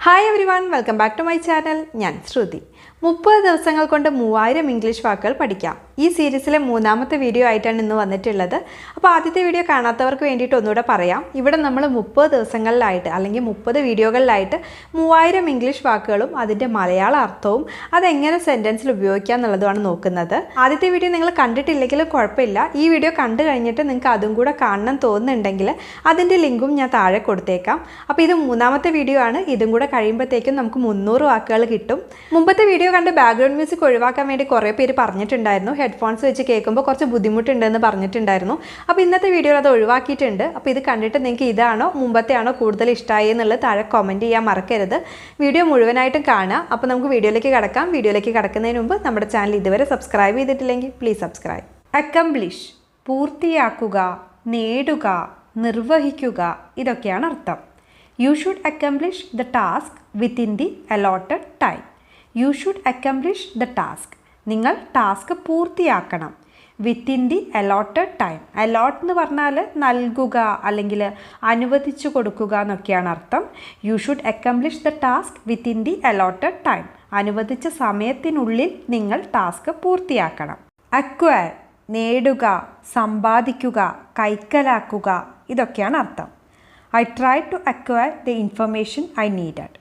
Hi everyone, welcome back to my channel. ഞാൻ ശ്രുതി. 30 ദിവസങ്ങൾ കൊണ്ട് 3000 ഇംഗ്ലീഷ് വാക്കുകൾ പഠിക്കാം. ഈ സീരീസിലെ മൂന്നാമത്തെ വീഡിയോ ആയിട്ടാണ് ഇന്ന് വന്നിട്ടുള്ളത്. അപ്പോൾ ആദ്യത്തെ വീഡിയോ കാണാത്തവർക്ക് വേണ്ടിയിട്ട് ഒന്നുകൂടെ പറയാം. ഇവിടെ നമ്മൾ 30 ദിവസങ്ങളിലായിട്ട് അല്ലെങ്കിൽ 30 വീഡിയോകളിലായിട്ട് 3000 ഇംഗ്ലീഷ് വാക്കുകളും അതിൻ്റെ മലയാള അർത്ഥവും അതെങ്ങനെ സെൻറ്റൻസിൽ ഉപയോഗിക്കാം എന്നുള്ളതാണ് നോക്കുന്നത്. ആദ്യത്തെ വീഡിയോ നിങ്ങൾ കണ്ടിട്ടില്ലെങ്കിൽ കുഴപ്പമില്ല. ഈ വീഡിയോ കണ്ടു കഴിഞ്ഞിട്ട് നിങ്ങൾക്ക് അതും കൂടെ കാണണം തോന്നുന്നുണ്ടെങ്കിൽ അതിൻ്റെ ലിങ്കും ഞാൻ താഴെ കൊടുത്തേക്കാം. അപ്പോൾ ഇത് മൂന്നാമത്തെ വീഡിയോ ആണ്. ഇതും കൂടെ കഴിയുമ്പോഴത്തേക്കും നമുക്ക് 300 വാക്കുകൾ കിട്ടും. മുമ്പത്തെ വീഡിയോ കണ്ട് ബാക്ക്ഗ്രൗണ്ട് മ്യൂസിക് ഒഴിവാക്കാൻ വേണ്ടി കുറേ പേര് പറഞ്ഞിട്ടുണ്ടായിരുന്നു. ഹെഡ്ഫോൺസ് വെച്ച് കേൾക്കുമ്പോൾ കുറച്ച് ബുദ്ധിമുട്ടുണ്ടെന്ന് പറഞ്ഞിട്ടുണ്ടായിരുന്നു. അപ്പോൾ ഇന്നത്തെ വീഡിയോയിൽ അത് ഒഴിവാക്കിയിട്ടുണ്ട്. അപ്പോൾ ഇത് കണ്ടിട്ട് നിങ്ങൾക്ക് ഇതാണോ മുമ്പത്തെ ആണോ കൂടുതൽ ഇഷ്ടമായി എന്നുള്ളത് താഴെ കമൻറ്റ് ചെയ്യാൻ മറക്കരുത്. വീഡിയോ മുഴുവനായിട്ടും കാണുക. അപ്പോൾ നമുക്ക് വീഡിയോയിലേക്ക് കടക്കാം. വീഡിയോയിലേക്ക് കടക്കുന്നതിന് മുമ്പ് നമ്മുടെ ചാനൽ ഇതുവരെ സബ്സ്ക്രൈബ് ചെയ്തിട്ടില്ലെങ്കിൽ പ്ലീസ് സബ്സ്ക്രൈബ്. അക്കംപ്ലിഷ് പൂർത്തിയാക്കുക, നേടുക, നിർവഹിക്കുക, ഇതൊക്കെയാണ് അർത്ഥം. You should accomplish the task within the allotted time. You should accomplish the task. നിങ്ങൾ ടാസ്ക് പൂർത്തിയാക്കണം. Within the allotted time. Allot എന്ന് പറഞ്ഞാൽ നൽകുക അല്ലെങ്കിൽ അനുവദിച്ചു കൊടുക്കുക എന്നൊക്കെയാണ് അർത്ഥം. You should accomplish the task within the allotted time. അനുവദിച്ച സമയത്തിനുള്ളിൽ നിങ്ങൾ ടാസ്ക് പൂർത്തിയാക്കണം. അക്വയർ നേടുക, സമ്പാദിക്കുക, കൈക്കലാക്കുക, ഇതൊക്കെയാണ് അർത്ഥം. I tried to acquire the information I needed.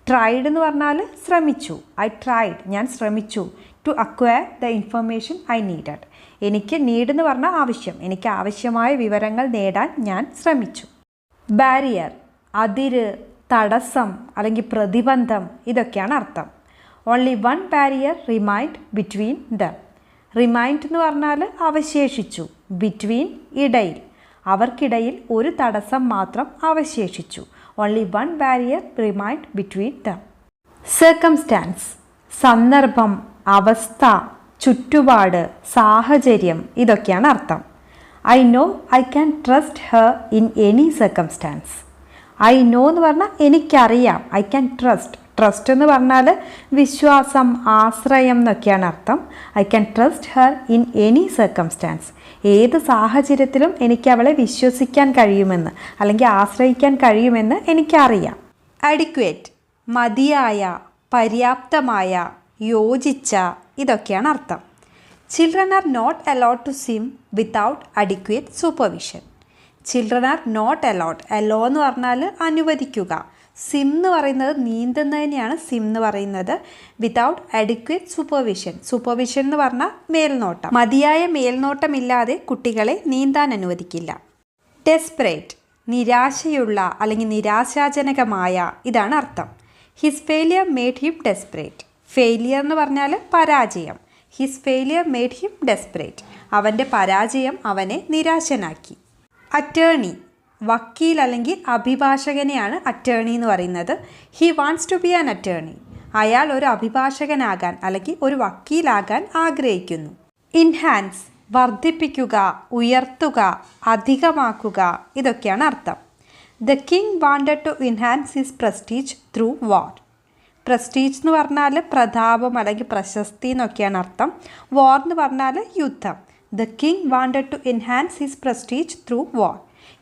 Tried എന്ന് പറഞ്ഞാൽ ശ്രമിച്ചു. I tried, ഞാൻ ശ്രമിച്ചു. To acquire the information I needed. എനിക്ക് നീഡ് എന്ന് പറഞ്ഞാൽ ആവശ്യം. എനിക്ക് ആവശ്യമായ വിവരങ്ങൾ നേടാൻ ഞാൻ ശ്രമിച്ചു. ബാരിയർ അതിര്, തടസ്സം അല്ലെങ്കിൽ പ്രതിബന്ധം, ഇതൊക്കെയാണ് അർത്ഥം. Only one barrier remained between them. Remained എന്ന് പറഞ്ഞാൽ അവശേഷിച്ചു. Between ഇടയിൽ, അവർക്കിടയിൽ ഒരു തടസ്സം മാത്രം അവശേഷിച്ചു. Only one barrier remained between them. Circumstance സന്ദർഭം, അവസ്ഥ, ചുറ്റുപാട്, സാഹചര്യം, ഇതൊക്കെയാണ് അർത്ഥം. I know I can trust her in any circumstance. I know എന്ന് പറഞ്ഞാൽ എനിക്കറിയാം. I can trust. ട്രസ്റ്റ് എന്ന് പറഞ്ഞാൽ വിശ്വാസം, ആശ്രയം എന്നൊക്കെയാണ് അർത്ഥം. I can trust her in any circumstances. ഏത് സാഹചര്യത്തിലും എനിക്ക് അവളെ വിശ്വസിക്കാൻ കഴിയുമെന്ന് അല്ലെങ്കിൽ ആശ്രയിക്കാൻ കഴിയുമെന്ന് എനിക്കറിയാം. അഡിക്വേറ്റ് മതിയായ, പര്യാപ്തമായ, യോജിച്ച, ഇതൊക്കെയാണ് അർത്ഥം. Children are not allowed to swim without adequate supervision. Children are not allowed. Allow എന്ന് പറഞ്ഞാൽ അനുവദിക്കുക. സിം എന്ന് പറയുന്നത് നീന്തുന്നതിനെയാണ് സിം എന്ന് പറയുന്നത്. Without adequate supervision. സൂപ്പർവിഷൻ എന്ന് പറഞ്ഞാൽ മേൽനോട്ടം. മതിയായ മേൽനോട്ടമില്ലാതെ കുട്ടികളെ നീന്താൻ അനുവദിക്കില്ല. ഡെസ്പറേറ്റ് നിരാശയുള്ള അല്ലെങ്കിൽ നിരാശാജനകമായ, ഇതാണ് അർത്ഥം. His failure made him desperate. Failure എന്ന് പറഞ്ഞാൽ പരാജയം. His failure made him desperate. അവൻ്റെ പരാജയം അവനെ നിരാശനാക്കി. അറ്റേർണി വക്കീൽ അല്ലെങ്കിൽ അഭിഭാഷകനെയാണ് അറ്റേർണി എന്ന് പറയുന്നത്. He wants to be an attorney. അയാൾ ഒരു അഭിഭാഷകനാകാൻ അല്ലെങ്കിൽ ഒരു വക്കീലാകാൻ ആഗ്രഹിക്കുന്നു. ഇൻഹാൻസ് വർദ്ധിപ്പിക്കുക, ഉയർത്തുക, അധികമാക്കുക, ഇതൊക്കെയാണ് അർത്ഥം. The king wanted to enhance his prestige through war. Prestige എന്ന് പറഞ്ഞാൽ പ്രതാപം അല്ലെങ്കിൽ പ്രശസ്തി എന്നൊക്കെയാണ് അർത്ഥം. വാർ എന്ന് പറഞ്ഞാൽ യുദ്ധം. The king wanted to enhance his prestige through war.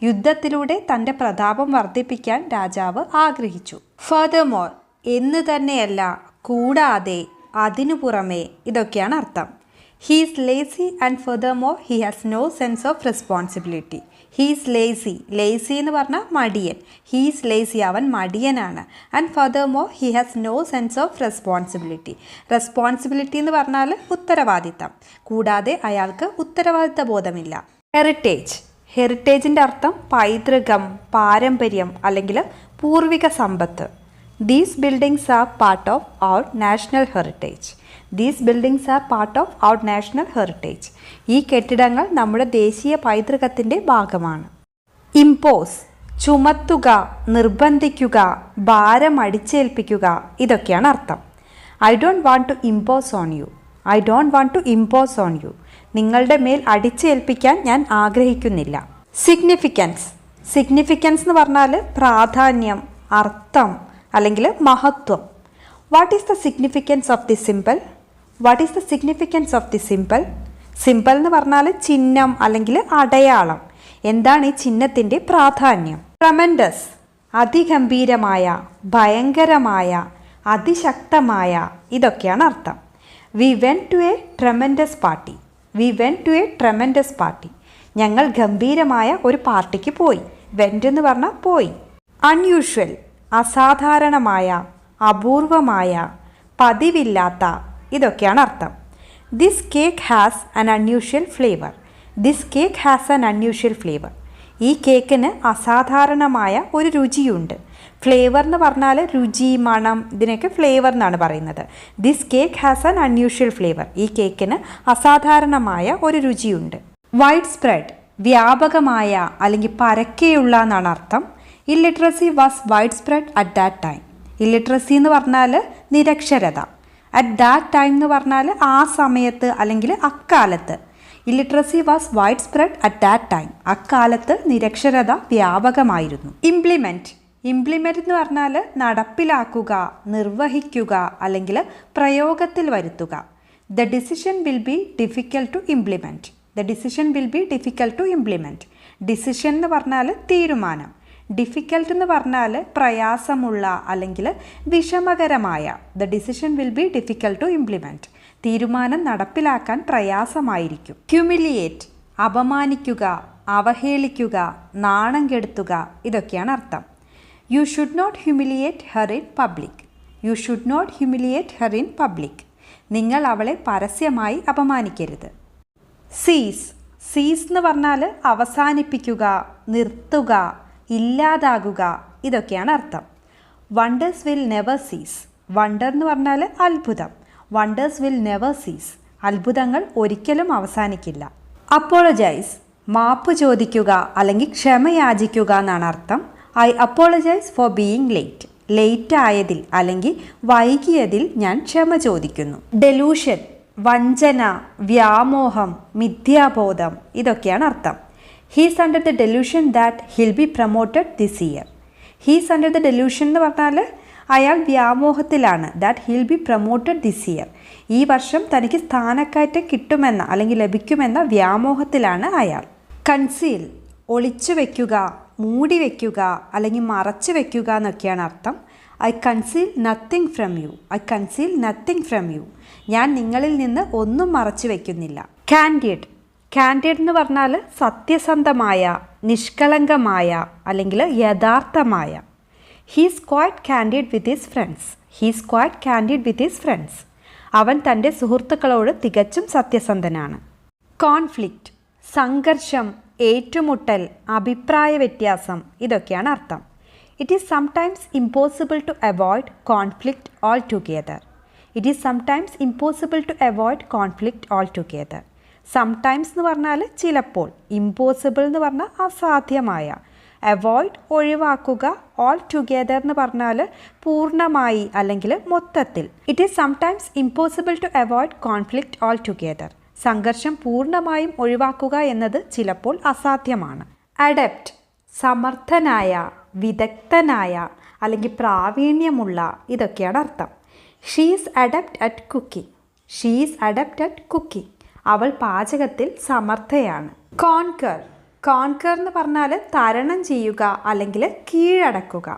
യുദ്ധത്തിലൂടെ തൻ്റെ പ്രതാപം വർദ്ധിപ്പിക്കാൻ രാജാവ് ആഗ്രഹിച്ചു. ഫർദർമോർ എന്ന് തന്നെയല്ല, കൂടാതെ, അതിനു പുറമേ, ഇതൊക്കെയാണ് അർത്ഥം. He is lazy and furthermore he has no sense of responsibility. He is lazy. Lazy എന്ന് പറഞ്ഞാൽ മടിയൻ. ഹീ ഈസ് ലേസി, അവൻ മടിയനാണ്. And furthermore he has no sense of responsibility. Responsibility എന്ന് പറഞ്ഞാൽ ഉത്തരവാദിത്തം. കൂടാതെ അയാൾക്ക് ഉത്തരവാദിത്ത ബോധമില്ല. ഹെറിറ്റേജ് ഹെറിറ്റേജിൻ്റെ അർത്ഥം പൈതൃകം, പാരമ്പര്യം അല്ലെങ്കിൽ പൂർവിക സമ്പത്ത്. These buildings are part of our national heritage. These buildings are part of our national heritage. ഈ കെട്ടിടങ്ങൾ നമ്മുടെ ദേശീയ പൈതൃകത്തിൻ്റെ ഭാഗമാണ്. ഇമ്പോസ് ചുമത്തുക, നിർബന്ധിക്കുക, ഭാരം അടിച്ചേൽപ്പിക്കുക, ഇതൊക്കെയാണ് അർത്ഥം. I don't want to impose on you. I don't want to impose on you. നിങ്ങളുടെ മേൽ അടിച്ചേൽപ്പിക്കാൻ ഞാൻ ആഗ്രഹിക്കുന്നില്ല. സിഗ്നിഫിക്കൻസ് സിഗ്നിഫിക്കൻസ് എന്ന് പറഞ്ഞാൽ പ്രാധാന്യം, അർത്ഥം അല്ലെങ്കിൽ മഹത്വം. What is the significance of the simple? What is the significance of the simple? Simple എന്ന് പറഞ്ഞാൽ ചിഹ്നം അല്ലെങ്കിൽ അടയാളം. എന്താണ് ഈ ചിഹ്നത്തിൻ്റെ പ്രാധാന്യം? ട്രമെൻഡസ് അതിഗംഭീരമായ, ഭയങ്കരമായ, അതിശക്തമായ ഇതൊക്കെയാണ് അർത്ഥം. We went to a tremendous party. We went to a tremendous party. ഞങ്ങൾ ഗംഭീരമായ ഒരു പാർട്ടിക്ക് പോയി. വെൻറ്റ് എന്ന് പറഞ്ഞാൽ പോയി. അൺയൂഷ്വൽ, അസാധാരണമായ, അപൂർവമായ, പതിവില്ലാത്ത ഇതൊക്കെയാണ് അർത്ഥം. This cake has an unusual flavour. This cake has an unusual flavour. ഈ കേക്കിന് അസാധാരണമായ ഒരു രുചിയുണ്ട്. ഫ്ലേവർ എന്ന് പറഞ്ഞാൽ രുചി, മണം, ഇതിനൊക്കെ ഫ്ലേവർ എന്നാണ് പറയുന്നത്. This cake has an unusual flavour. ഈ കേക്കിന് അസാധാരണമായ ഒരു രുചിയുണ്ട്. വൈഡ് സ്പ്രെഡ്, വ്യാപകമായ അല്ലെങ്കിൽ പരക്കെയുള്ള എന്നാണ് അർത്ഥം. Illiteracy was wide spread at that time. Illiteracy എന്ന് പറഞ്ഞാൽ നിരക്ഷരത. അറ്റ് ദാറ്റ് ടൈം എന്ന് പറഞ്ഞാൽ ആ സമയത്ത് അല്ലെങ്കിൽ അക്കാലത്ത്. Illiteracy was wide spread at that time. അക്കാലത്ത് നിരക്ഷരത വ്യാപകമായിരുന്നു. ഇംപ്ലിമെൻറ്റ്. ഇംപ്ലിമെൻറ്റ് എന്ന് പറഞ്ഞാൽ നടപ്പിലാക്കുക, നിർവഹിക്കുക അല്ലെങ്കിൽ പ്രയോഗത്തിൽ വരുത്തുക. The decision will be difficult to implement. The decision will be difficult to implement. Decision എന്ന് പറഞ്ഞാൽ തീരുമാനം. ഡിഫിക്കൽട്ട് എന്ന് പറഞ്ഞാൽ പ്രയാസമുള്ള അല്ലെങ്കിൽ വിഷമകരമായ. The decision will be difficult to implement. തീരുമാനം നടപ്പിലാക്കാൻ പ്രയാസമായിരിക്കും. ഹ്യൂമിലിയേറ്റ്, അപമാനിക്കുക, അവഹേളിക്കുക, നാണം കെടുത്തുക ഇതൊക്കെയാണ് അർത്ഥം. You should not humiliate her in public. You should not humiliate her in public. നിങ്ങൾ അവളെ പരസ്യമായി അപമാനിക്കരുത്. സീസ്. സീസ് എന്ന് പറഞ്ഞാൽ അവസാനിപ്പിക്കുക, നിർത്തുക, ഇല്ലാതാകുക ഇതൊക്കെയാണ് അർത്ഥം. വണ്ടേഴ്സ് വിൽ നെവർ സീസ്. വണ്ടർ എന്ന് പറഞ്ഞാൽ അത്ഭുതം. വണ്ടേഴ്സ് വിൽ നെവർ സീസ്. അത്ഭുതങ്ങൾ ഒരിക്കലും അവസാനിക്കില്ല. അപ്പോളജൈസ്, മാപ്പ് ചോദിക്കുക അല്ലെങ്കിൽ ക്ഷമയാചിക്കുക എന്നാണ് അർത്ഥം. I apologise for being late. Late ആയതിൽ അല്ലെങ്കിൽ വൈകിയതിൽ ഞാൻ ക്ഷമ ചോദിക്കുന്നു. ഡെലൂഷൻ, വഞ്ചന, വ്യാമോഹം, മിഥ്യാബോധം ഇതൊക്കെയാണ് അർത്ഥം. He's under the delusion that he'll be promoted this year. He's under the delusion എന്ന് പറഞ്ഞാൽ അയാൾ വ്യാമോഹത്തിലാണ്. That he'll be promoted this year. ഈ വർഷം തനിക്ക് സ്ഥാനക്കയറ്റം കിട്ടുമെന്ന അല്ലെങ്കിൽ ലഭിക്കുമെന്ന വ്യാമോഹത്തിലാണ് അയാൾ. കൺസീൽ, ഒളിച്ചു വയ്ക്കുക, മൂടി വയ്ക്കുക അല്ലെങ്കിൽ മറച്ചു വയ്ക്കുക എന്നൊക്കെയാണ് അർത്ഥം. I conceal nothing from you. I conceal nothing from you. ഞാൻ നിങ്ങളിൽ നിന്ന് ഒന്നും മറച്ചു വയ്ക്കുന്നില്ല. കാൻഡിഡ്. കാൻഡിഡ് എന്ന് പറഞ്ഞാൽ സത്യസന്ധമായ, നിഷ്കളങ്കമായ അല്ലെങ്കിൽ യഥാർത്ഥമായ. He's quite candid with his friends. He's quite candid with his friends. അവൻ തൻ്റെ സുഹൃത്തുക്കളോട് തികച്ചും സത്യസന്ധനാണ്. കോൺഫ്ലിക്റ്റ്, സംഘർഷം, ഏറ്റുമുട്ടൽ, അഭിപ്രായ വ്യത്യാസം ഇതൊക്കെയാണ് അർത്ഥം. It is sometimes impossible to avoid conflict altogether. It is sometimes impossible to avoid conflict altogether. Sometimes എന്ന് പറഞ്ഞാൽ ചിലപ്പോൾ, ഇമ്പോസിബിൾ എന്ന് പറഞ്ഞാൽ അസാധ്യമായ, അവോയ്ഡ് ഒഴിവാക്കുക, ഓൾ ടുഗെദർ എന്ന് പറഞ്ഞാൽ പൂർണ്ണമായി അല്ലെങ്കിൽ മൊത്തത്തിൽ. It is sometimes impossible to avoid conflict altogether. സംഘർഷം പൂർണ്ണമായും ഒഴിവാക്കുക എന്നത് ചിലപ്പോൾ അസാധ്യമാണ്. അഡപ്റ്റ്, സമർത്ഥനായ, വിദഗ്ധനായ അല്ലെങ്കിൽ പ്രാവീണ്യമുള്ള ഇതൊക്കെയാണ് അർത്ഥം. She's adept at cooking. She's adept at cooking. അവൾ പാചകത്തിൽ സമർത്ഥയാണ്. കോൺകർ. കോൺകർ എന്ന് പറഞ്ഞാൽ തരണം ചെയ്യുക അല്ലെങ്കിൽ കീഴടക്കുക.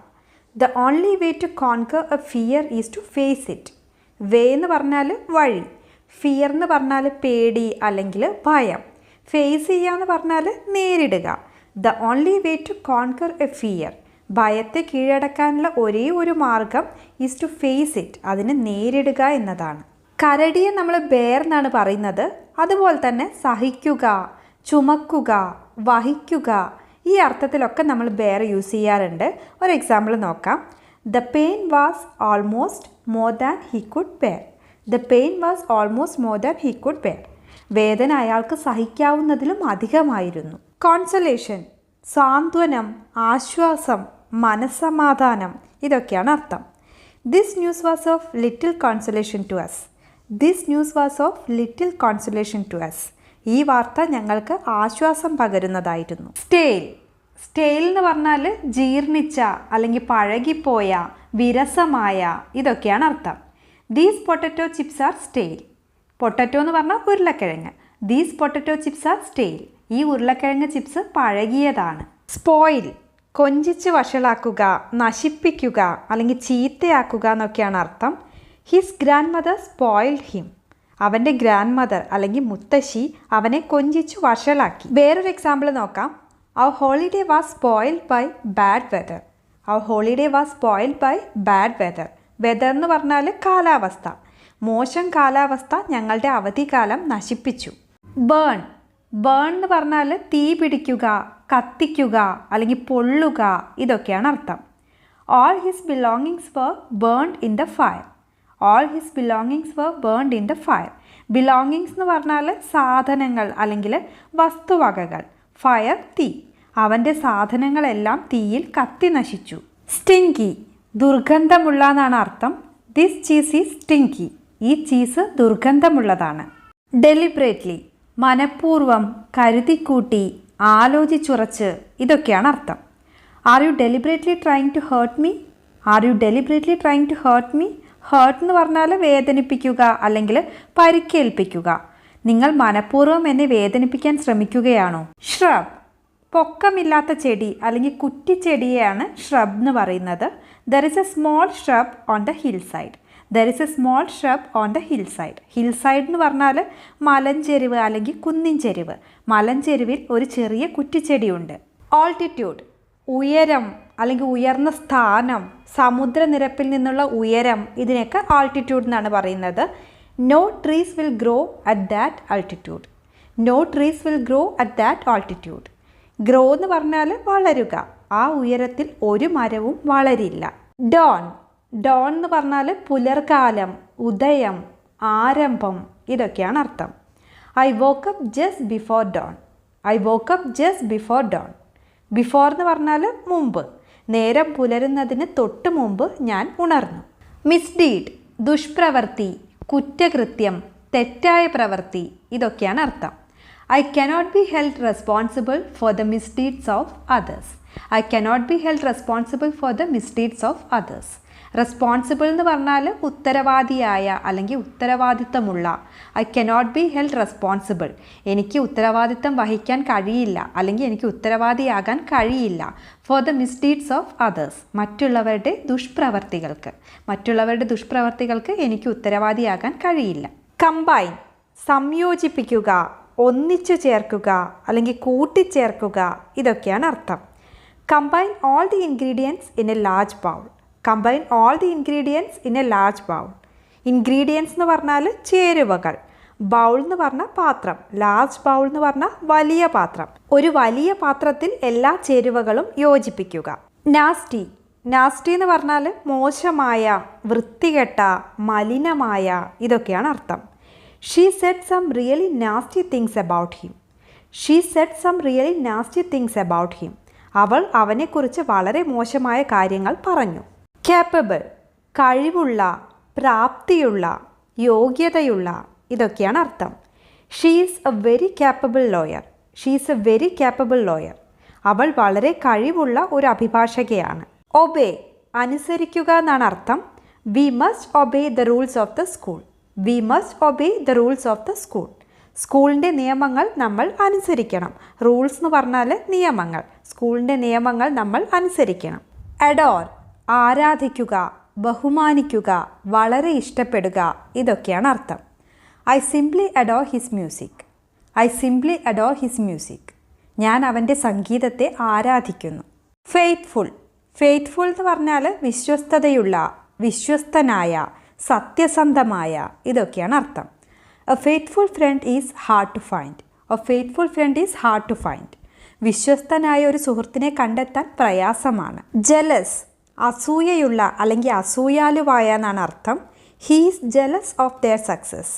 The only way to conquer a fear is to face it. Way എന്ന് പറഞ്ഞാൽ വഴി. ഫിയർ എന്ന് പറഞ്ഞാൽ പേടി അല്ലെങ്കിൽ ഭയം. ഫേസ് ചെയ്യുക എന്ന് പറഞ്ഞാൽ നേരിടുക. The only way to conquer a fear. ഭയത്തെ കീഴടക്കാനുള്ള ഒരേ ഒരു മാർഗം ഈസ് ടു ഫേസ് ഇറ്റ്. അതിനെ നേരിടുക എന്നതാണ്. കരടിയെ നമ്മൾ ബെയർ എന്നാണ് പറയുന്നത്. അതുപോലെ തന്നെ സഹിക്കുക, ചുമക്കുക, വഹിക്കുക ഈ അർത്ഥത്തിലൊക്കെ നമ്മൾ ബെയർ യൂസ് ചെയ്യാറുണ്ട്. ഒരു എക്സാമ്പിൾ നോക്കാം. The pain was almost more than he could bear. The pain was almost more than he could bear. വേദന അയാൾക്ക് സഹിക്കാവുന്നതിലും അധികമായിരുന്നു. കോൺസലേഷൻ, സാന്ത്വനം, ആശ്വാസം, മനസ്സമാധാനം ഇതൊക്കെയാണ് അർത്ഥം. This news was of little consolation to us. This news was of little consolation to us. ഈ വാർത്ത ഞങ്ങൾക്ക് ആശ്വാസം പകരുന്നതായിരുന്നു. സ്റ്റേൽ. സ്റ്റേൽ എന്ന് പറഞ്ഞാൽ ജീർണിച്ച അല്ലെങ്കിൽ പഴകിപ്പോയ, വിരസമായ ഇതൊക്കെയാണ് അർത്ഥം. These potato chips are stale. Potato എന്ന് പറഞ്ഞാൽ ഉരുളക്കിഴങ്ങ്. These potato chips are stale. ഈ ഉരുളക്കിഴങ്ങ് ചിപ്സ് പഴകിയതാണ്. സ്പോയിൽ, കൊഞ്ചിച്ച് വഷളാക്കുക, നശിപ്പിക്കുക അല്ലെങ്കിൽ ചീത്തയാക്കുക എന്നൊക്കെയാണ് അർത്ഥം. His grandmother spoiled him. അവൻ്റെ ഗ്രാൻഡ് മദർ അല്ലെങ്കിൽ മുത്തശ്ശി അവനെ കൊഞ്ചിച്ചു വഷളാക്കി. വേറൊരു എക്സാമ്പിൾ നോക്കാം. Our holiday was spoiled by bad weather. Our holiday was spoiled by bad weather. Weather എന്ന് പറഞ്ഞാൽ കാലാവസ്ഥ. മോശം കാലാവസ്ഥ ഞങ്ങളുടെ അവധിക്കാലം നശിപ്പിച്ചു. ബേൺ. ബേൺ എന്ന് പറഞ്ഞാൽ തീ പിടിക്കുക, കത്തിക്കുക അല്ലെങ്കിൽ പൊള്ളുക, ഇതൊക്കെയാണ് അർത്ഥം. All his belongings were burned in the fire. All his belongings were burned in the fire. Belongings എന്ന് പറഞ്ഞാൽ സാധനങ്ങൾ അല്ലെങ്കിൽ വസ്തുവകകൾ. ഫയർ തീ. അവൻ്റെ സാധനങ്ങളെല്ലാം തീയിൽ കത്തി നശിച്ചു. സ്റ്റിങ്കി. ദുർഗന്ധമുള്ള എന്നാണ് അർത്ഥം. This cheese is stinky. ഈ ചീസ് ദുർഗന്ധമുള്ളതാണ്. ഡെലിബ്രേറ്റ്ലി. മനഃപൂർവ്വം, കരുതിക്കൂട്ടി, ആലോചിച്ചുറച്ച്, ഇതൊക്കെയാണ് അർത്ഥം. Are you deliberately trying to hurt me? Are you deliberately trying to hurt me? Hurt എന്ന് പറഞ്ഞാൽ വേദനിപ്പിക്കുക അല്ലെങ്കിൽ പരിക്കേൽപ്പിക്കുക. നിങ്ങൾ മനഃപൂർവ്വം എന്നെ വേദനിപ്പിക്കാൻ ശ്രമിക്കുകയാണോ? ഷ്രബ്. പൊക്കമില്ലാത്ത ചെടി അല്ലെങ്കിൽ കുറ്റിച്ചെടിയെയാണ് ഷ്രബ് എന്ന് പറയുന്നത്. There is A small shrub on the hill side. There is A small shrub on the hill side. Hill side എന്ന് പറഞ്ഞാൽ മലഞ്ചെരിവ് അല്ലെങ്കിൽ കുന്നിൻ ചെരിവ്. മലഞ്ചെരിവിൽ ഒരു ചെറിയ കുറ്റിച്ചെടിയുണ്ട്. ഓൾട്ടിറ്റ്യൂഡ്. ഉയരം അല്ലെങ്കിൽ ഉയർന്ന സ്ഥാനം, സമുദ്രനിരപ്പിൽ നിന്നുള്ള ഉയരം, ഇതിനൊക്കെ ആൾട്ടിറ്റ്യൂഡ് എന്നാണ് പറയുന്നത്. No trees will grow at that altitude. No trees will grow at that altitude. Grow എന്ന് പറഞ്ഞാൽ വളരുക. ആ ഉയരത്തിൽ ഒരു മരവും വളരില്ല. ഡോൺ. ഡോൺ എന്ന് പറഞ്ഞാൽ പുലർകാലം, ഉദയം, ആരംഭം, ഇതൊക്കെയാണ് അർത്ഥം. I woke up just before dawn. I woke up just before dawn. Before എന്ന് പറഞ്ഞാൽ മുമ്പ്. നേരം പുലരുന്നതിന് തൊട്ട് മുമ്പ് ഞാൻ ഉണർന്നു. മിസ്ഡീഡ്. ദുഷ്പ്രവൃത്തി, കുറ്റകൃത്യം, തെറ്റായ പ്രവൃത്തി, ഇതൊക്കെയാണ് അർത്ഥം. I cannot be held responsible for the misdeeds of others. I cannot be held responsible for the misdeeds of others. Responsible എന്ന് പറഞ്ഞാൽ ഉത്തരവാദിയായ അല്ലെങ്കിൽ ഉത്തരവാദിത്തമുള്ള. I cannot be held responsible. എനിക്ക് ഉത്തരവാദിത്തം വഹിക്കാൻ കഴിയില്ല അല്ലെങ്കിൽ എനിക്ക് ഉത്തരവാദിയാകാൻ കഴിയില്ല. For the misdeeds of others. മറ്റുള്ളവരുടെ ദുഷ്പ്രവർത്തികൾക്ക് എനിക്ക് ഉത്തരവാദിയാകാൻ കഴിയില്ല. കമ്പൈൻ. സംയോജിപ്പിക്കുക, ഒന്നിച്ചു ചേർക്കുക അല്ലെങ്കിൽ കൂട്ടിച്ചേർക്കുക, ഇതൊക്കെയാണ് അർത്ഥം. Combine all the ingredients in A large bowl. Combine all the ingredients in A large bowl. Ingredients എന്ന് പറഞ്ഞാൽ ചേരുവകൾ. ബൗൾ എന്ന് പറഞ്ഞാൽ പാത്രം. ലാർജ് ബൗൾ എന്ന് പറഞ്ഞാൽ വലിയ പാത്രം. ഒരു വലിയ പാത്രത്തിൽ എല്ലാ ചേരുവകളും യോജിപ്പിക്കുക. നാസ്റ്റി. നാസ്റ്റി എന്ന് പറഞ്ഞാൽ മോശമായ, വൃത്തികെട്ട, മലിനമായ, ഇതൊക്കെയാണ് അർത്ഥം. She said some really nasty things about him. She said some really nasty things about him. അവൾ അവനെക്കുറിച്ച് വളരെ മോശമായ കാര്യങ്ങൾ പറഞ്ഞു. Capable. കഴിവുള്ള, പ്രാപ്തിയുള്ള, യോഗ്യതയുള്ള, ഇതൊക്കെയാണ് അർത്ഥം. She is a very capable lawyer. She is a very capable lawyer. അവൾ വളരെ കഴിവുള്ള ഒരു അഭിഭാഷകയാണ്. Obey. അനുസരിക്കുക എന്നാണ് അർത്ഥം. We must obey the rules of the school. We must obey the rules of the school. സ്കൂളിൻ്റെ നിയമങ്ങൾ നമ്മൾ അനുസരിക്കണം. റൂൾസ് എന്ന് പറഞ്ഞാൽ നിയമങ്ങൾ. സ്കൂളിൻ്റെ നിയമങ്ങൾ നമ്മൾ അനുസരിക്കണം. അഡോർ. ആരാധിക്കുക, ബഹുമാനിക്കുക, വളരെ ഇഷ്ടപ്പെടുക, ഇതൊക്കെയാണ് അർത്ഥം. I simply adore his music. I simply adore his music. ഞാൻ അവൻ്റെ സംഗീതത്തെ ആരാധിക്കുന്നു. ഫെയ്ത്ത്ഫുൾ. ഫെയ്ത്ത്ഫുൾ എന്ന് പറഞ്ഞാൽ വിശ്വസ്തതയുള്ള, വിശ്വസ്തനായ, സത്യസന്ധമായ, ഇതൊക്കെയാണ് അർത്ഥം. A faithful friend is hard to find. A faithful friend is hard to find. വിശ്വസ്തനായ ഒരു സുഹൃത്തിനെ കണ്ടെത്താൻ പ്രയാസമാണ്. ജലസ്. അസൂയയുള്ള അല്ലെങ്കിൽ അസൂയാലുവായ എന്നാണ് അർത്ഥം. He is jealous of their success.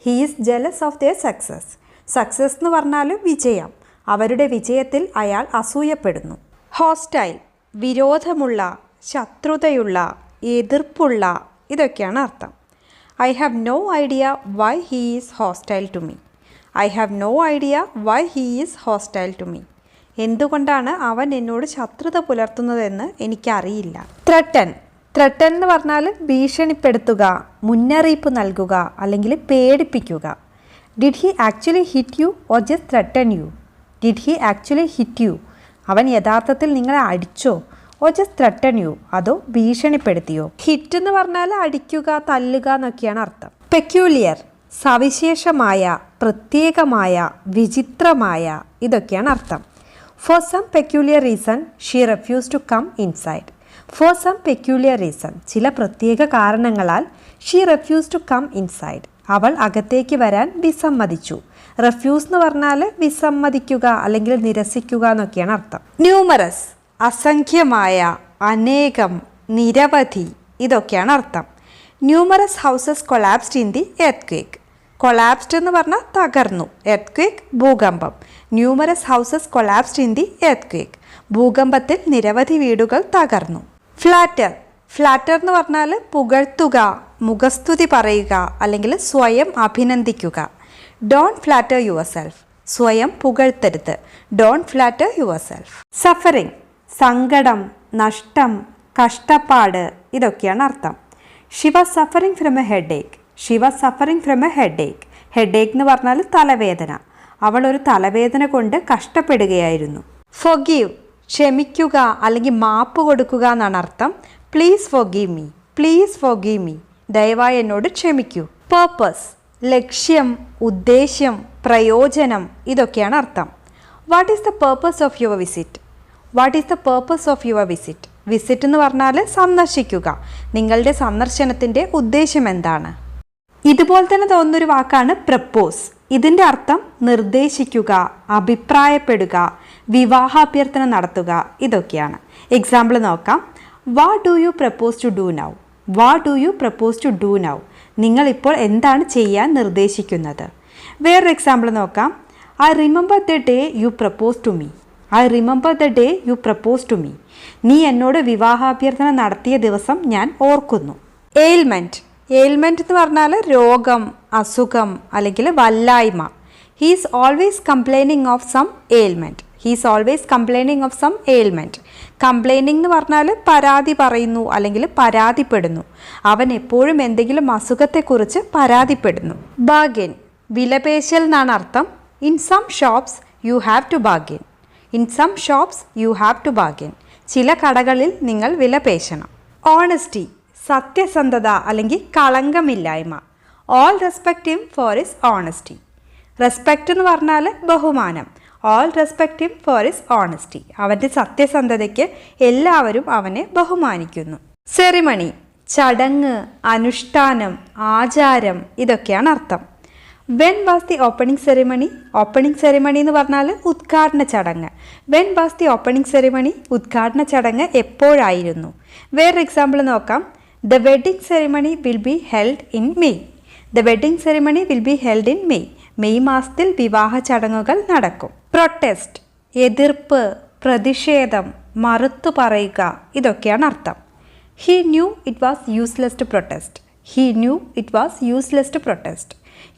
He is jealous of their success. Success എന്ന് പറഞ്ഞാൽ വിജയം. അവരുടെ വിജയത്തിൽ അയാൾ അസൂയപ്പെടുന്നു. ഹോസ്റ്റൈൽ. വിരോധമുള്ള, ശത്രുതയുള്ള, എതിർപ്പുള്ള, ഇതൊക്കെയാണ് അർത്ഥം. I have no idea why he is hostile to me. I have no idea why he is hostile to me. എന്തുകൊണ്ടാണ് അവൻ എന്നോട് ശത്രുത പുലർത്തുന്നതെന്ന് എനിക്കറിയില്ല. ത്രട്ടൻ. ത്രട്ടൻ എന്ന് പറഞ്ഞാൽ ഭീഷണിപ്പെടുത്തുക, മുന്നറിയിപ്പ് നൽകുക അല്ലെങ്കിൽ പേടിപ്പിക്കുക. Did he actually hit you or just threaten you? Did he actually hit you? അവൻ യഥാർത്ഥത്തിൽ നിങ്ങളെ അടിച്ചോ? ഓ ജസ്റ്റ് ത്രട്ടൺ യു, അതോ ഭീഷണിപ്പെടുത്തിയോ? ഹിറ്റ് എന്ന് പറഞ്ഞാൽ അടിക്കുക, തല്ലുക എന്നൊക്കെയാണ് അർത്ഥം. പെക്യൂലിയർ, സവിശേഷമായ, പ്രത്യേകമായ, വിചിത്രമായ, ഇതൊക്കെയാണ് അർത്ഥം. For some peculiar reason she refuse to come inside. For some peculiar reason, ചില പ്രത്യേക കാരണങ്ങളാൽ she refuse to come inside, അവൾ അകത്തേക്ക് വരാൻ വിസമ്മതിച്ചു. റെഫ്യൂസ് എന്ന് പറഞ്ഞാൽ വിസമ്മതിക്കുക അല്ലെങ്കിൽ നിരസിക്കുക എന്നൊക്കെയാണ് അർത്ഥം. ന്യൂമറസ്, അസംഖ്യമായ, അനേകം, നിരവധി, ഇതൊക്കെയാണ് അർത്ഥം. Numerous houses collapsed in the earth. Collapsed എന്ന് പറഞ്ഞാൽ തകർന്നു, എർത്ത്, ഭൂകമ്പം. Numerous houses collapsed in the earth, ഭൂകമ്പത്തിൽ നിരവധി വീടുകൾ തകർന്നു. ഫ്ലാറ്റർ, ഫ്ലാറ്റർ എന്ന് പറഞ്ഞാൽ പുകഴ്ത്തുക, മുഖസ്തുതി പറയുക അല്ലെങ്കിൽ സ്വയം അഭിനന്ദിക്കുക. ഡോണ്ട് ഫ്ലാറ്റർ യുവർ സെൽഫ്, സ്വയം പുകഴ്ത്തരുത്. Don't flatter yourself. Suffering, സങ്കടം, നഷ്ടം, കഷ്ടപ്പാട്, ഇതൊക്കെയാണ് അർത്ഥം. She was suffering from a headache. She was suffering from a headache. Headache എന്ന് പറഞ്ഞാൽ തലവേദന. അവൾ ഒരു തലവേദന കൊണ്ട് കഷ്ടപ്പെടുകയായിരുന്നു. ഫൊഗീവ്, ക്ഷമിക്കുക അല്ലെങ്കിൽ മാപ്പ് കൊടുക്കുക എന്നാണ് അർത്ഥം. Please forgive me, please forgive me, ദയവായി എന്നോട് ക്ഷമിക്കൂ. പേർപ്പസ്, ലക്ഷ്യം, ഉദ്ദേശ്യം, പ്രയോജനം, ഇതൊക്കെയാണ് അർത്ഥം. What is the purpose of your visit? What is the purpose of your visit? Visit എന്ന് പറഞ്ഞാൽ സന്ദർശിക്കുക. നിങ്ങളുടെ സന്ദർശനത്തിൻ്റെ ഉദ്ദേശ്യം എന്താണ്? ഇതുപോലെ തന്നെ തോന്നുന്നൊരു വാക്കാണ് പ്രപ്പോസ്. ഇതിൻ്റെ അർത്ഥം നിർദ്ദേശിക്കുക, അഭിപ്രായപ്പെടുക, വിവാഹാഭ്യർത്ഥന നടത്തുക, ഇതൊക്കെയാണ്. എക്സാമ്പിൾ നോക്കാം. What do you propose to do now? What do you propose to do now? നിങ്ങളിപ്പോൾ എന്താണ് ചെയ്യാൻ നിർദ്ദേശിക്കുന്നത്? വേറൊരു എക്സാമ്പിൾ നോക്കാം. I remember the day you propose to me. I remember the day you propose to me. നീ എന്നോട് വിവാഹാഭ്യർത്ഥന നടത്തിയ ദിവസം ഞാൻ ഓർക്കുന്നു. എയിൽമെൻറ്റ്, എയിൽമെൻറ്റ് എന്ന് പറഞ്ഞാൽ രോഗം, അസുഖം അല്ലെങ്കിൽ വല്ലായ്മ. He is always complaining of some ailment. He is always complaining of some ailment. Complaining എന്ന് പറഞ്ഞാൽ പരാതി പറയുന്നു അല്ലെങ്കിൽ പരാതിപ്പെടുന്നു. അവൻ എപ്പോഴും എന്തെങ്കിലും അസുഖത്തെക്കുറിച്ച് പരാതിപ്പെടുന്നു. ബാർഗെയിൻ, വിലപേശൽ എന്നാണ് അർത്ഥം. In some shops you have to bargain. In some shops you have to bargain. ചില കടകളിൽ നിങ്ങൾ വിലപേശണം. ഓണസ്റ്റി, സത്യസന്ധത അല്ലെങ്കിൽ കളങ്കമില്ലായ്മ. All respect him for his honesty. Respect എന്ന് പറഞ്ഞാൽ ബഹുമാനം. All respect him for his honesty. അവൻ്റെ സത്യസന്ധതയ്ക്ക് എല്ലാവരും അവനെ ബഹുമാനിക്കുന്നു. സെറിമണി, ചടങ്ങ്, അനുഷ്ഠാനം, ആചാരം, ഇതൊക്കെയാണ് അർത്ഥം. When was the opening ceremony? Opening ceremony എന്ന് പറഞ്ഞാൽ ഉദ്ഘാടന ചടങ്ങ്. When was the opening ceremony? ഉദ്ഘാടന ചടങ്ങ് എപ്പോഴായിരുന്നു? വേറൊരു എക്സാമ്പിൾ നോക്കാം. The wedding ceremony will be held in May. The wedding ceremony will be held in May. May മാസത്തിൽ വിവാഹ ചടങ്ങുകൾ നടക്കും. പ്രൊട്ടസ്റ്റ്, എതിർപ്പ്, പ്രതിഷേധം, മറുത്തു പറയുക, ഇതൊക്കെയാണ് അർത്ഥം. He knew it was useless to protest. He knew it was useless to protest.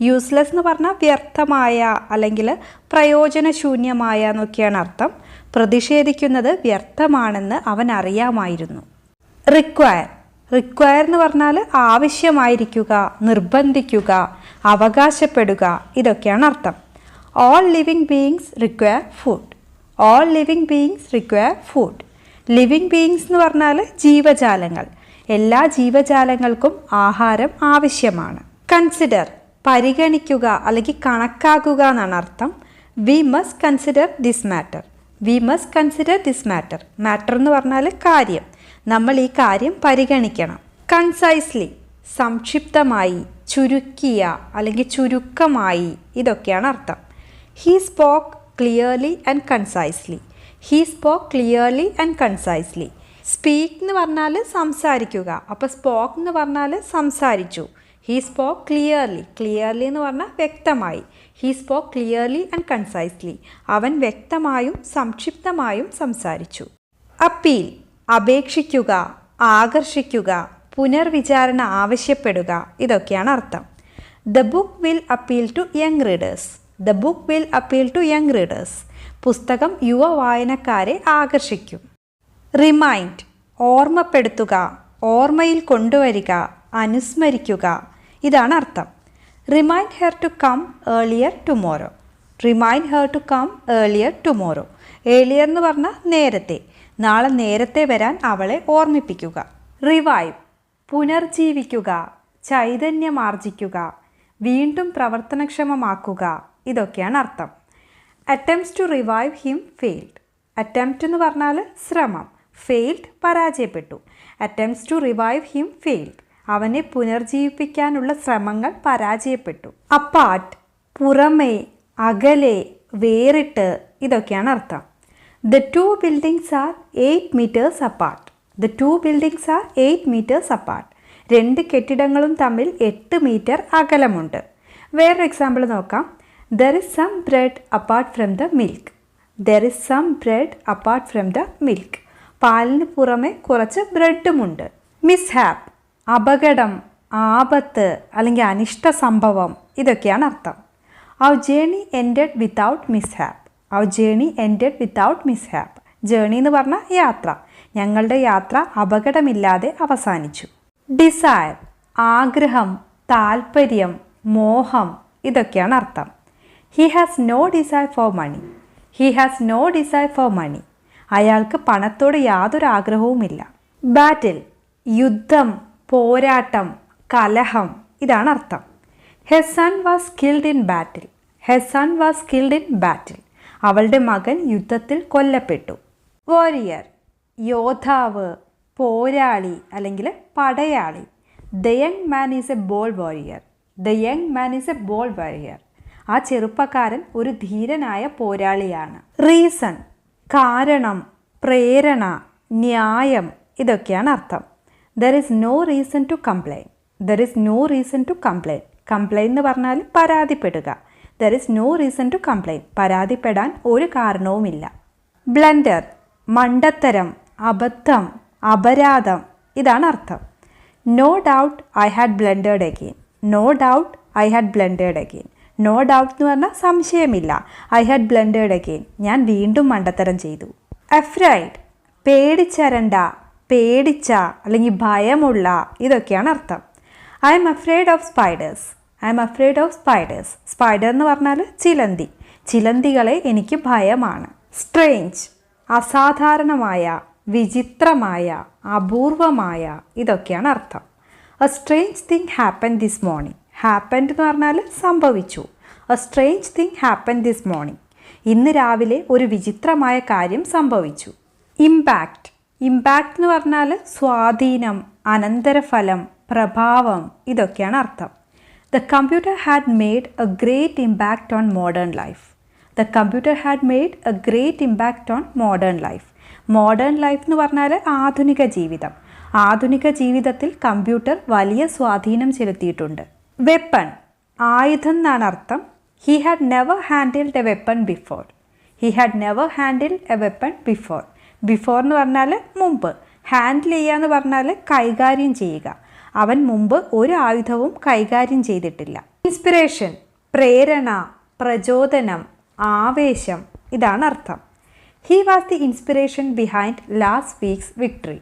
Useless എന്ന് പറഞ്ഞാൽ വ്യർത്ഥമായ അല്ലെങ്കിൽ പ്രയോജനശൂന്യമായ എന്നൊക്കെയാണ് അർത്ഥം. പ്രതിഷേധിക്കുന്നത് വ്യർത്ഥമാണെന്ന് അവൻ അറിയാമായിരുന്നു. റിക്വയർ, റിക്വയർ എന്ന് പറഞ്ഞാൽ ആവശ്യമായിരിക്കുക, നിർബന്ധിക്കുക, അവകാശപ്പെടുക, ഇതൊക്കെയാണ് അർത്ഥം. All living beings require food. All living beings require food. Living beings എന്ന് പറഞ്ഞാൽ ജീവജാലങ്ങൾ. എല്ലാ ജീവജാലങ്ങൾക്കും ആഹാരം ആവശ്യമാണ്. കൺസിഡർ, പരിഗണിക്കുക അല്ലെങ്കിൽ കണക്കാക്കുക എന്നാണ് അർത്ഥം. We must consider this matter. We must consider this matter. Matter എന്ന് പറഞ്ഞാൽ കാര്യം. നമ്മൾ ഈ കാര്യം പരിഗണിക്കണം. കൺസൈസ്ലി, സംക്ഷിപ്തമായി, ചുരുക്കിയ അല്ലെങ്കിൽ ചുരുക്കമായി, ഇതൊക്കെയാണ് അർത്ഥം. He spoke clearly and concisely. He spoke clearly and concisely. Speak എന്ന് പറഞ്ഞാൽ സംസാരിക്കുക. അപ്പോൾ സ്പോക്ക് എന്ന് പറഞ്ഞാൽ സംസാരിച്ചു. He spoke clearly. ക്ലിയർലി എന്ന് പറഞ്ഞാൽ വ്യക്തമായി. He spoke clearly and concisely. അവൻ വ്യക്തമായും സംക്ഷിപ്തമായും സംസാരിച്ചു. അപ്പീൽ, അപേക്ഷിക്കുക, ആകർഷിക്കുക, പുനർവിചാരണ ആവശ്യപ്പെടുക, ഇതൊക്കെയാണ് അർത്ഥം. The book will appeal to young readers. The book will appeal to young readers. പുസ്തകം യുവ വായനക്കാരെ ആകർഷിക്കും. റിമൈൻഡ്, ഓർമ്മപ്പെടുത്തുക, ഓർമ്മയിൽ കൊണ്ടുവരിക, അനുസ്മരിക്കുക, ഇതാണ് അർത്ഥം. Remind her to come earlier tomorrow. Remind her to come earlier tomorrow. Earlier എന്ന് പറഞ്ഞാൽ നേരത്തെ, നാളെ നേരത്തെ വരാൻ അവളെ ഓർമ്മിപ്പിക്കുക. റിവൈവ് പുനർജീവിക്കുക, ചൈതന്യമാർജിക്കുക, വീണ്ടും പ്രവർത്തനക്ഷമമാക്കുക, ഇതൊക്കെയാണ് അർത്ഥം. Attempts to revive him failed. Attempt എന്ന് പറഞ്ഞാൽ ശ്രമം, ഫെയിൽഡ് പരാജയപ്പെട്ടു. Attempts to revive him failed, അവനെ പുനർജീവിപ്പിക്കാനുള്ള ശ്രമങ്ങൾ പരാജയപ്പെട്ടു. അപ്പാർട്ട് പുറമേ, അകലെ, വേറിട്ട്, ഇതൊക്കെയാണ് അർത്ഥം. The two buildings are 8 meters apart. The two buildings are 8 meters apart. രണ്ട് കെട്ടിടങ്ങളും തമ്മിൽ 8 മീറ്റർ അകലമുണ്ട്. വേറൊരു എക്സാമ്പിൾ നോക്കാം. There is some bread apart from the milk. There is some bread apart from the milk. പാലിന് പുറമെ കുറച്ച് ബ്രെഡുമുണ്ട്. മിസ്ഹാപ്പ് അപകടം, ആപത്ത് അല്ലെങ്കിൽ അനിഷ്ട സംഭവം, ഇതൊക്കെയാണ് അർത്ഥം. Our journey ended without mishap. Our journey ended without mishap. Journey എന്ന് പറഞ്ഞാൽ യാത്ര. ഞങ്ങളുടെ യാത്ര അപകടമില്ലാതെ അവസാനിച്ചു. ഡിസയർ ആഗ്രഹം, താൽപ്പര്യം, മോഹം, ഇതൊക്കെയാണ് അർത്ഥം. He has no desire for money. He has no desire for money. അയാൾക്ക് പണത്തോട് യാതൊരു ആഗ്രഹവുമില്ല. ബാറ്റിൽ യുദ്ധം, പോരാട്ടം, കലഹം, ഇതാണ് അർത്ഥം. Her son was killed in battle. Her son was killed in battle. അവളുടെ മകൻ യുദ്ധത്തിൽ കൊല്ലപ്പെട്ടു. വാരിയർ യോദ്ധാവ്, പോരാളി അല്ലെങ്കിൽ പടയാളി. The young man is a bold warrior. The young man is a bold warrior. ആ ചെറുപ്പക്കാരൻ ഒരു ധീരനായ പോരാളിയാണ്. റീസൺ കാരണം, പ്രേരണ, ന്യായം, ഇതൊക്കെയാണ് അർത്ഥം. There is no reason to complain. There is no reason to complain. Complain എന്ന് പറഞ്ഞാൽ പരാതിപ്പെടുക. There is no reason to complain. പരാതിപ്പെടാൻ ഒരു കാരണവുമില്ല. ബ്ലണ്ടർ മണ്ടത്തരം, അബദ്ധം, അപരാധം, ഇതാണ് അർത്ഥം. No doubt I had blundered again. No doubt I had blundered again. No doubt എന്ന് പറഞ്ഞാൽ സംശയമില്ല. ഐ ഹാഡ് ബ്ലണ്ടേർഡ് അഗെയിൻ, ഞാൻ വീണ്ടും മണ്ടത്തരം ചെയ്തു. അഫ്രൈഡ് പേടിച്ചരണ്ട, പേടിച്ച അല്ലെങ്കിൽ ഭയമുള്ള, ഇതൊക്കെയാണ് അർത്ഥം. I M afraid of spiders. I M afraid of spiders. Spider എന്ന് പറഞ്ഞാൽ ചിലന്തി. ചിലന്തികളെ എനിക്ക് ഭയമാണ്. സ്ട്രേഞ്ച് അസാധാരണമായ, വിചിത്രമായ, അപൂർവമായ, ഇതൊക്കെയാണ് അർത്ഥം. A strange thing happen this morning. Happened എന്ന് പറഞ്ഞാൽ സംഭവിച്ചു. A strange thing happen this morning. ഇന്ന് രാവിലെ ഒരു വിചിത്രമായ കാര്യം സംഭവിച്ചു. ഇമ്പാക്റ്റ് ഇമ്പാക്റ്റ് എന്ന് പറഞ്ഞാൽ സ്വാധീനം, അനന്തരഫലം, പ്രഭാവം, ഇതൊക്കെയാണ് അർത്ഥം. The computer had made A great impact on modern life. The computer had made A great impact on modern life. Modern life എന്ന് പറഞ്ഞാൽ ആധുനിക ജീവിതം. ആധുനിക ജീവിതത്തിൽ കമ്പ്യൂട്ടർ വലിയ സ്വാധീനം ചെലുത്തിയിട്ടുണ്ട്. വെപ്പൺ ആയുധം എന്നാണ് അർത്ഥം. He had never handled A weapon before. He had never handled A weapon before. Before എന്ന് പറഞ്ഞാൽ മുമ്പ്. ഹാൻഡിൽ ചെയ്യുക എന്ന് പറഞ്ഞാൽ കൈകാര്യം ചെയ്യുക. അവൻ മുമ്പ് ഒരു ആയുധവും കൈകാര്യം ചെയ്തിട്ടില്ല. ഇൻസ്പിറേഷൻ പ്രേരണ, പ്രചോദനം, ആവേശം, ഇതാണ് അർത്ഥം. He was the inspiration behind last weeks victory.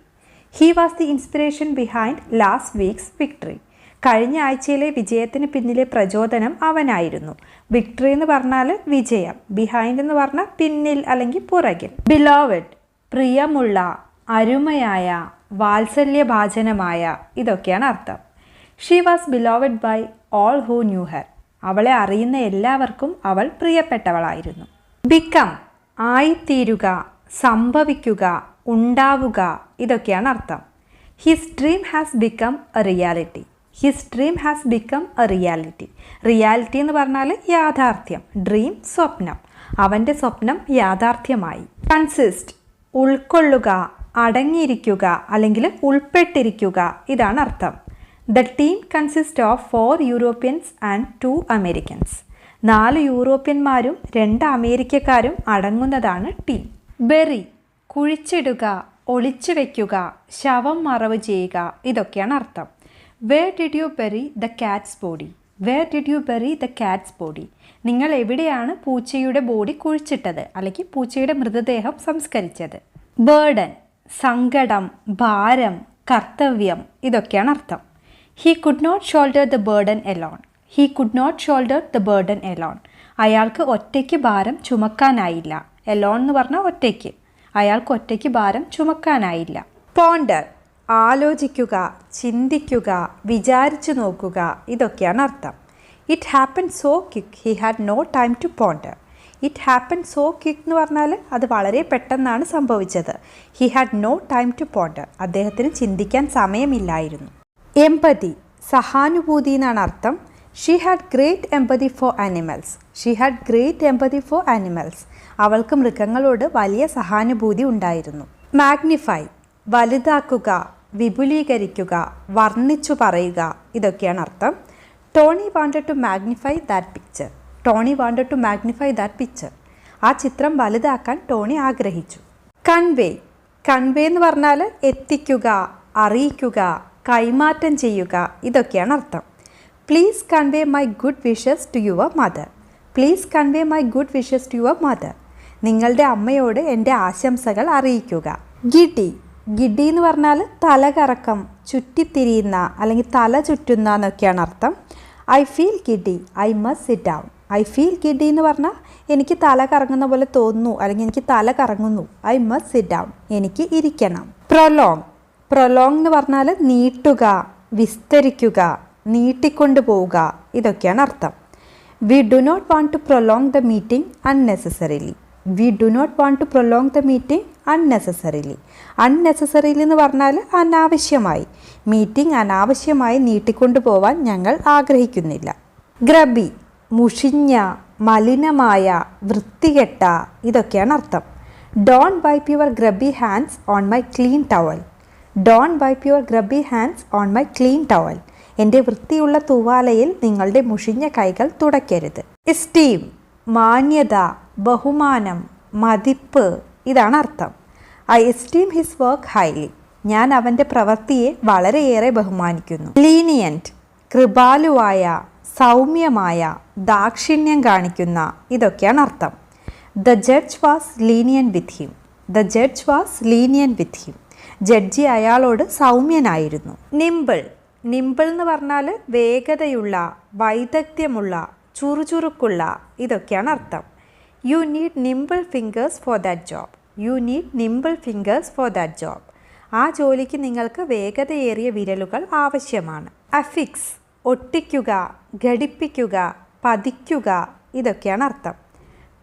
He was the inspiration behind last weeks victory. കഴിഞ്ഞ ആഴ്ചയിലെ വിജയത്തിന് പിന്നിലെ പ്രചോദനം അവനായിരുന്നു. വിക്ടറി എന്ന് പറഞ്ഞാൽ വിജയം. ബിഹൈൻഡ് എന്ന് പറഞ്ഞാൽ പിന്നിൽ അല്ലെങ്കിൽ പുറകിൽ. ബിലോവഡ് പ്രിയമുള്ള, അരുമയായ, വാത്സല്യഭാജനമായ, ഇതൊക്കെയാണ് അർത്ഥം. She was beloved by all who knew her. അവളെ അറിയുന്ന എല്ലാവർക്കും അവൾ പ്രിയപ്പെട്ടവളായിരുന്നു. ബിക്കം ആയിത്തീരുക, സംഭവിക്കുക, ഉണ്ടാവുക, ഇതൊക്കെയാണ് അർത്ഥം. His dream has become A reality. His dream has become A reality. Reality എന്ന് പറഞ്ഞാൽ യാഥാർത്ഥ്യം. ഡ്രീം സ്വപ്നം. അവൻ്റെ സ്വപ്നം യാഥാർത്ഥ്യമായി. കൺസിസ്റ്റ് ഉൾക്കൊള്ളുക, അടങ്ങിയിരിക്കുക അല്ലെങ്കിൽ ഉൾപ്പെട്ടിരിക്കുക, ഇതാണ് അർത്ഥം. The team consist of 4 Europeans and 2 Americans. 4 യൂറോപ്യന്മാരും 2 അമേരിക്കക്കാരും അടങ്ങുന്നതാണ് ടീം. ബെറി കുഴിച്ചിടുക, ഒളിച്ചു വയ്ക്കുക, ശവം മറവ് ചെയ്യുക, ഇതൊക്കെയാണ് അർത്ഥം. Where did you bury the cat's body. Where did you bury the cat's body. നിങ്ങൾ എവിടെയാണ് പൂച്ചയുടെ ബോഡി കുഴിച്ചിട്ടത് അല്ലെങ്കിൽ പൂച്ചയുടെ മൃതദേഹം സംസ്കരിച്ചത്. ബേർഡൻ സങ്കടം, ഭാരം, കർത്തവ്യം, ഇതൊക്കെയാണ് അർത്ഥം. He could not shoulder the burden alone. He could not shoulder the burden alone. അയാൾക്ക് ഒറ്റയ്ക്ക് ഭാരം ചുമക്കാനായില്ല. എലോൺ എന്ന് പറഞ്ഞാൽ ഒറ്റയ്ക്ക്. അയാൾക്ക് ഒറ്റയ്ക്ക് ഭാരം ചുമക്കാനായില്ല. പോണ്ടർ ആലോചിക്കുക, ചിന്തിക്കുക, വിചാരിച്ചു നോക്കുക, ഇതൊക്കെയാണ് അർത്ഥം. It happen so quick he had no time to ponder. It happen so quick എന്ന് പറഞ്ഞാൽ അത് വളരെ പെട്ടെന്നാണ് സംഭവിച്ചത്. He had no time to ponder. അദ്ദേഹത്തിന് ചിന്തിക്കാൻ സമയമില്ലായിരുന്നു. എംപതി സഹാനുഭൂതി എന്നാണ് അർത്ഥം. She had great empathy for animals. She had great empathy for animals. അവൾക്ക് മൃഗങ്ങളോട് വലിയ സഹാനുഭൂതി ഉണ്ടായിരുന്നു. മാഗ്നിഫൈ വലുതാക്കുക, വിപുലീകരിക്കുക, വർണ്ണിച്ചു പറയുക, ഇതൊക്കെയാണ് അർത്ഥം. Tony wanted to magnify that picture. Tony wanted to magnify that picture. ആ ചിത്രം വലുതാക്കാൻ ടോണി ആഗ്രഹിച്ചു. കൺവേ കൺവേ എന്ന് പറഞ്ഞാൽ എത്തിക്കുക, അറിയിക്കുക, കൈമാറ്റം ചെയ്യുക, ഇതൊക്കെയാണ് അർത്ഥം. Please convey my good wishes to your mother. Please convey my good wishes to your mother. നിങ്ങളുടെ അമ്മയോട് എൻ്റെ ആശംസകൾ അറിയിക്കുക. ഗിഡി ഗിഡി എന്ന് പറഞ്ഞാൽ തലകറക്കം, ചുറ്റിത്തിരിയുന്ന അല്ലെങ്കിൽ തല ചുറ്റുന്ന എന്നൊക്കെയാണ് അർത്ഥം. I feel giddy, I must sit down. I feel giddy എന്ന് പറഞ്ഞാൽ എനിക്ക് തല കറങ്ങുന്ന പോലെ തോന്നുന്നു, അല്ലെങ്കിൽ എനിക്ക് തല കറങ്ങുന്നു. ഐ മസ്റ്റ് സിറ്റ് ഡൗൺ, എനിക്ക് ഇരിക്കണം. പ്രൊലോങ് പ്രൊലോങ് എന്ന് പറഞ്ഞാൽ നീട്ടുക, വിസ്തരിക്കുക, നീട്ടിക്കൊണ്ടു പോവുക, ഇതൊക്കെയാണ് അർത്ഥം. We do not want to prolong the meeting unnecessarily. We do not want to prolong the meeting unnecessarily. Unnecessarily എന്ന് പറഞ്ഞാൽ അനാവശ്യമായി. മീറ്റിംഗ് അനാവശ്യമായി നീട്ടിക്കൊണ്ടു പോവാൻ ഞങ്ങൾ ആഗ്രഹിക്കുന്നില്ല. ഗ്രബി മുഷിഞ്ഞ, മലിനമായ, വൃത്തികെട്ട, ഇതൊക്കെയാണ് അർത്ഥം. Don't wipe your grubby hands on my clean towel. Don't wipe your grubby hands on my clean towel. എൻ്റെ വൃത്തിയുള്ള തൂവാലയിൽ നിങ്ങളുടെ മുഷിഞ്ഞ കൈകൾ തുടയ്ക്കരുത്. എസ്റ്റീം മാന്യത, ബഹുമാനം, മതിപ്പ്, ഇതാണ് അർത്ഥം. I esteem his work highly. ഞാൻ അവൻ്റെ പ്രവൃത്തിയെ വളരെയേറെ ബഹുമാനിക്കുന്നു. ലീനിയൻറ്റ് കൃപാലുവായ, സൗമ്യമായ, ദാക്ഷിണ്യം കാണിക്കുന്ന, ഇതൊക്കെയാണ് അർത്ഥം. The judge was lenient with him. The judge was lenient with him. Judge അയാളോട് സൗമ്യനായിരുന്നു. നിമ്പിൾ നിമ്പിൾ എന്ന് പറഞ്ഞാൽ വേഗതയുള്ള, വൈദഗ്ധ്യമുള്ള, ചുറുചുറുക്കുള്ള, ഇതൊക്കെയാണ് അർത്ഥം. You need nimble fingers for that job. You need nimble fingers for that job. ആ ജോലിക്ക് നിങ്ങൾക്ക് വേഗതയേറിയ വിരലുകൾ ആവശ്യമാണ്. അഫിക്സ് ഒട്ടിക്കുക, ഘടിപ്പിക്കുക, പതിക്കുക, ഇതൊക്കെയാണ് അർത്ഥം.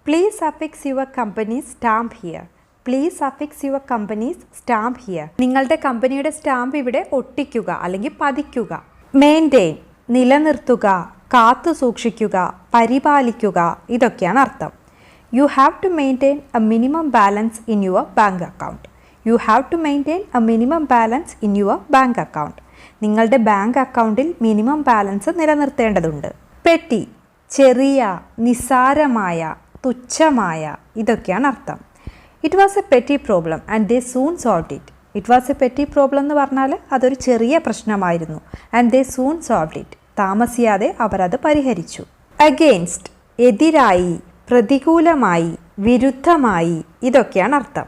Please affix your companies stamp here. Please affix your companies stamp here. നിങ്ങളുടെ കമ്പനിയുടെ സ്റ്റാമ്പ് ഇവിടെ ഒട്ടിക്കുക അല്ലെങ്കിൽ പതിക്കുക. മെയിൻറ്റെയിൻ നിലനിർത്തുക, കാത്തു സൂക്ഷിക്കുക, പരിപാലിക്കുക, ഇതൊക്കെയാണ് അർത്ഥം. You have to maintain a minimum balance in your bank account. You have to maintain a minimum balance in your bank account. നിങ്ങളുടെ ബാങ്ക് അക്കൗണ്ടിൽ മിനിമം ബാലൻസ് നിലനിർത്തേണ്ടതുണ്ട്. പെട്ടി ചെറിയ, നിസ്സാരമായ, തുച്ഛമായ, ഇതൊക്കെയാണ് അർത്ഥം. It was a petty problem and they soon solved it. It was a petty problem എന്ന് പറഞ്ഞാൽ അതൊരു ചെറിയ പ്രശ്നമായിരുന്നു. And they soon solved it. താമസിയാതെ അവർ അത് പരിഹരിച്ചു. അഗെയിൻസ്റ്റ് എതിരായി, പ്രതികൂലമായി, വിരുദ്ധമായി, ഇതൊക്കെയാണ് അർത്ഥം.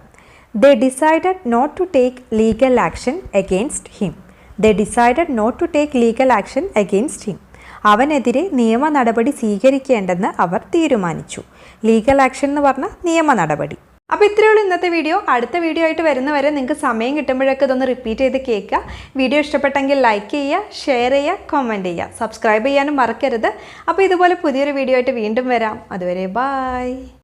They decided not to take legal action against him. They decided not to take legal action against him. അവനെതിരെ നിയമ നടപടി സ്വീകരിക്കേണ്ടെന്ന് അവർ തീരുമാനിച്ചു. ലീഗൽ ആക്ഷൻ എന്ന് പറഞ്ഞാൽ നിയമ നടപടി. അപ്പോൾ ഇത്രയേ ഉള്ളൂ ഇന്നത്തെ വീഡിയോ. അടുത്ത വീഡിയോ ആയിട്ട് വരുന്നവരെ നിങ്ങൾക്ക് സമയം കിട്ടുമ്പോഴൊക്കെ ഇതൊന്ന് റിപ്പീറ്റ് ചെയ്ത് കേൾക്കുക. വീഡിയോ ഇഷ്ടപ്പെട്ടെങ്കിൽ ലൈക്ക് ചെയ്യുക, ഷെയർ ചെയ്യുക, കമൻറ്റ് ചെയ്യുക, സബ്സ്ക്രൈബ് ചെയ്യാനും മറക്കരുത്. അപ്പോൾ ഇതുപോലെ പുതിയൊരു വീഡിയോ ആയിട്ട് വീണ്ടും വരാം. അതുവരെ ബൈ.